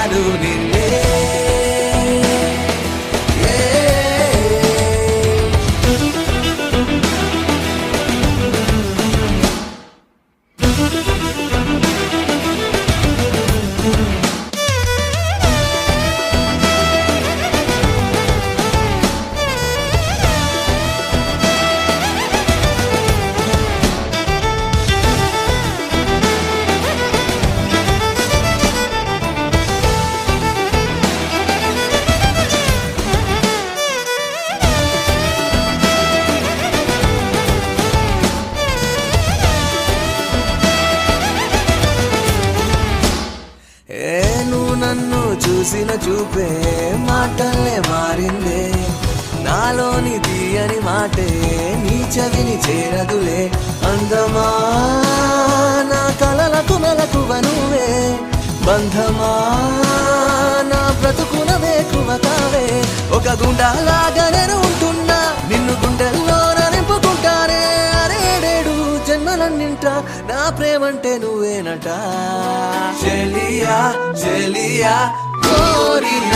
నిన్నే నువ్వు నన్ను చూసిన చూపే మాటల్లే మారిందే నాలోని తీయని మాటే నీ చెవిని చేరదులే అందమా నా కలలకు మెలకువ నువ్వే బంధమా నా బ్రతుకున వేకువ కావే ఒక గుండాలాగా నేను ఉంటున్నా నిన్ను గుండెల్లో నింపుకుంటానే అరేడేడు జన్మలన్నింటా నా ప్రేమంటే నువ్వేనట చెలియా చెలియా కోరిన